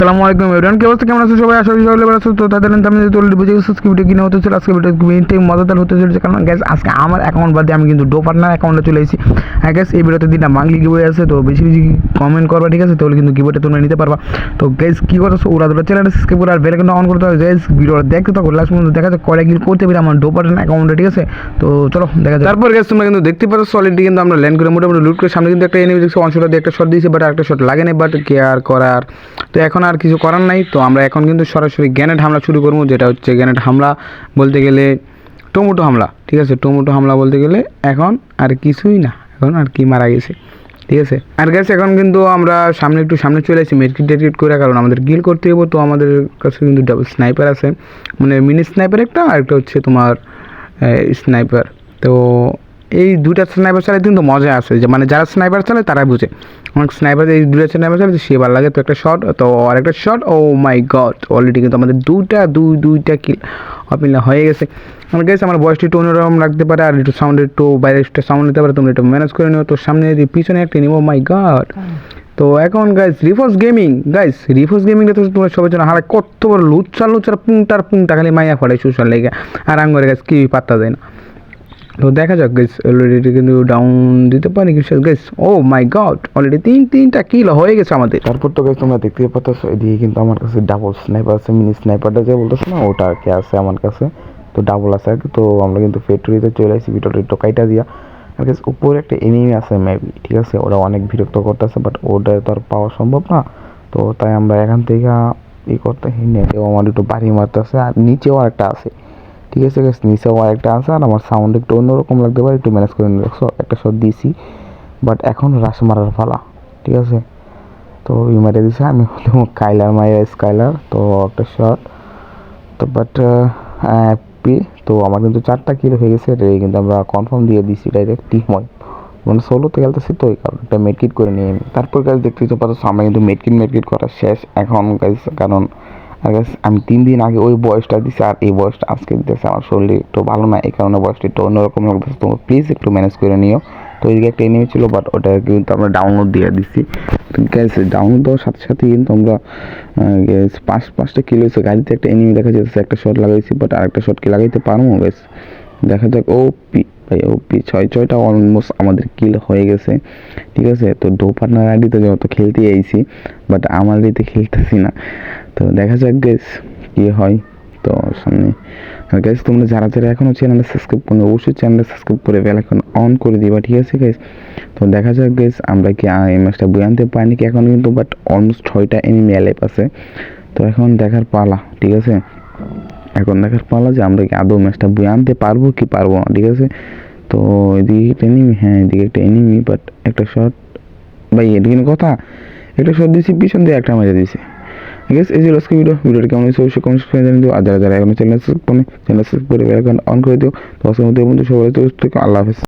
আসসালামু আলাইকুম এভরিওয়ান, কি অবস্থা, কেমন আছো সবাই? আশা করি সবাই ভালো আছো। তো তাদের আমি যদি অলরেডি বুঝে গেছি ভিডিও কিনে হতে চলে, আজকে ভিডিও খুবই মজাদার হতে চলেছে। কারণ গ্যাস আজকে আমার অ্যাকাউন্ট বাদে আমি কিন্তু ডো পার্টনার অ্যাকাউন্টে চলে এসেছি। হ্যাঁ গ্যাস, এই ভিডিওতে দিনটা বাংলি গিবয়ে আছে, তো বেশি বেশি কমেন্ট করবা, ঠিক আছে? তাহলে কিন্তু গিবটা তোমরা নিতে পারবা। তো গ্যাস কী করছো, ওরা ধরো চ্যানেলটা সাবস্ক্রাইব করে আর বেল আইকনটা অন করতে হবে। গ্যাস ভিডিওটা দেখতে থাকো লাস্ট পর্যন্ত, দেখা যায় কয়টা গিল করতে পারি আমার ডো পার্টনার অ্যাকাউন্টে, ঠিক আছে? তো চলো দেখা যায়। তারপর গ্যাস তোমরা কিন্তু দেখতে পাচ্ছ অলরেডি কিন্তু আমরা ল্যান্ড করে মোটামুটি লুট করে সামনে কিন্তু একটা এনিমি দেখছি, অনশটটা দিয়ে একটা শট দিয়েছে, বাট একটা শট লাগে না, বাট কেয়ার করার তো এখন আর কিছু করার নাই। তো আমরা এখন কিন্তু সরাসরি গ্যানেট হামলা শুরু করবো, যেটা হচ্ছে গ্যানেট হামলা বলতে গেলে টমেটো হামলা, ঠিক আছে? টমেটো হামলা বলতে গেলে এখন আর কিছুই না, এখন আর কি মারা গেছে, ঠিক আছে? আর গেছে এখন কিন্তু আমরা একটু সামনে চলে আসি মেডকিট টেডকিট করে, কারণ আমাদের গিল করতে হবে। তো আমাদের কাছে কিন্তু ডাবল স্নাইপার আছে, মানে মিনি স্নাইপার একটা, আর একটা হচ্ছে তোমার স্নাইপার। তো এই দুইটা স্নাইপার চালাতে কিন্তু মজা আছে, যে মানে যারা স্নাইপার চালায় তারা বুঝে। অনেক স্নাইপার এই দুইটা স্নাইপার চালাতে সে ভালো লাগে। তো একটা শট, তো আর একটা শট, ও মাই গড, অলরেডি কিন্তু আমাদের দুইটা কিল অপিলা হয়ে গেছে। আমার গেছে আমার বয়সটি একটু অন্যরকম রাখতে পারে, আর একটু সাউন্ড একটু বাইরে একটা সাউন্ড নিতে পারে, তোমরা একটু ম্যানেজ করে নিও। তো সামনে যদি পিছনে একটা নিবো, মাই গড। তো এখন গাইস রিফোর্স গেমিংটা তো তোমরা সবাই জানো, হারা কত বড় লুচার পুংটা খালি মাইয়া ফলে সুসার লেগে, আর আঙ্গরে গাছ কি পাত্তা দেয় না। তো দেখা যাক গাইস, অলরেডি কিন্তু ডাউন দিতে পারি কি গাইস? ও মাই গড, অলরেডি তিনটা কিল হয়ে গেছে আমাদের। তারপর তো গাইস তোমরা দেখতে পাচ্ছ এদিকে কিন্তু আমার কাছে ডাবল স্নাইপার আছে, মিনি স্নাইপারটা যে বলতেছে না, ওটা আর কি আছে আমার কাছে। তো ডাবল আছে আর কি। তো আমরা কিন্তু ফ্যাক্টরিতে চলে আসি ভিতরে টোকাইটা দিয়া। আর গাইস উপরে একটা এনিমি আছে মেবি, ঠিক আছে? ওরা অনেক বিরক্ত করতেছে, বাট ওটা তো আর পাওয়া সম্ভব না। তো তাই আমরা এখান থেকে করতে হিনে আমার একটু বাড়ি মারতেছে, আর নিচেও আরেকটা আছে, ঠিক আছে গাইস? নিচেও আরেকটা আছে, আর আমার সাউন্ড একটু অন্যরকম লাগতে পারে, একটু ম্যানেজ করে নিয়ে রাখছো। একটা শট দিয়েছি, বাট এখন রাশ মারার পালা, ঠিক আছে? তো মেরে দিছে, আমি হলো কাইলার মাইরা স্কাইলার। তো একটা শট, তো বাট পি। তো আমার কিন্তু 4টা কিল হয়ে গেছে, এটা কিন্তু আমরা কনফার্ম দিয়ে দিছি ডাইরেক্ট টিম হয়, মানে সোলোতে খেলতেছি, তো ওই কারণটা মেডকিট করে নিয়ে আমি। তারপর গাইজ দেখতেই পাচ্ছ আমরা কিন্তু মেডকিট করা শেষ এখন গাইজ। কারণ আর গাইজ আমি 3 দিন আগে ওই বয়সটা দিছি, আর এই বয়সটা আজকে দিতেছে। আমার শরীর একটু ভালো না, এই কারণে বয়সটা একটু অন্যরকম লাগতেছে, তোমরা প্লিজ একটু ম্যানেজ করে নিও। তো ওইদিকে একটা এনিমি ছিল, বাট ওটা কিন্তু আমরা ডাউনলোড দিয়ে দিচ্ছি। তো গ্যাস ডাউনলোড দেওয়ার সাথে সাথে কিন্তু আমরা গ্যাস পাঁচটা কিলো হয়েছে। গাড়িতে একটা এনিমি দেখা যাচ্ছে, একটা শট লাগাইছি, বাট আরেকটা শট কি লাগাইতে পারবো গ্যাস? দেখা যাক। ও পি ভাই, ও পি ছয়টা অলমোস্ট আমাদের কিল হয়ে গেছে, ঠিক আছে? তো ডো পার্টনার আইডিতে যত খেলতে আইছি, বাট আমার আইডিতে খেলতেছি না। তো দেখা যাক গ্যাস কি হয়। তো সামনে আর গাইস তোমরা যারা এখনও চ্যানেলটা সাবস্ক্রাইব করো, অবশ্যই চ্যানেলটা সাবস্ক্রাইব করে বেল আইকন অন করে দিবা, ঠিক আছে গাইস? তো দেখা যাক গাইস আমরা কি এই ম্যাচটা বই আনতে পারি নাকি এখন কিন্তু, বাট অলমোস্ট 6টা এনিমি অ্যালাইভ আছে। তো এখন দেখার পালা, ঠিক আছে? এখন দেখার পালা যে আমরা কি আদৌ ম্যাচটা বই আনতে পারবো কি পারবো না, ঠিক আছে? তো এদিকে একটা এনিমি, হ্যাঁ এদিকে একটা এনিমি, বাট একটা শট ভাই, এদিকে কথা একটা শট দিয়েছি, পিছন দিয়ে একটা মেরে দিয়েছে। ঠিক আছে, এই যে আজকে ভিডিওটা কেমন হয়েছে অবশ্যই কমেন্ট করে জানিয়ে দিও। আর যারা এখনো চ্যানেল সাবস্ক্রাইব করে বেল আইকন অন করে দিও। তো আজকের মধ্যে সবাই আল্লাহ হাফেজ।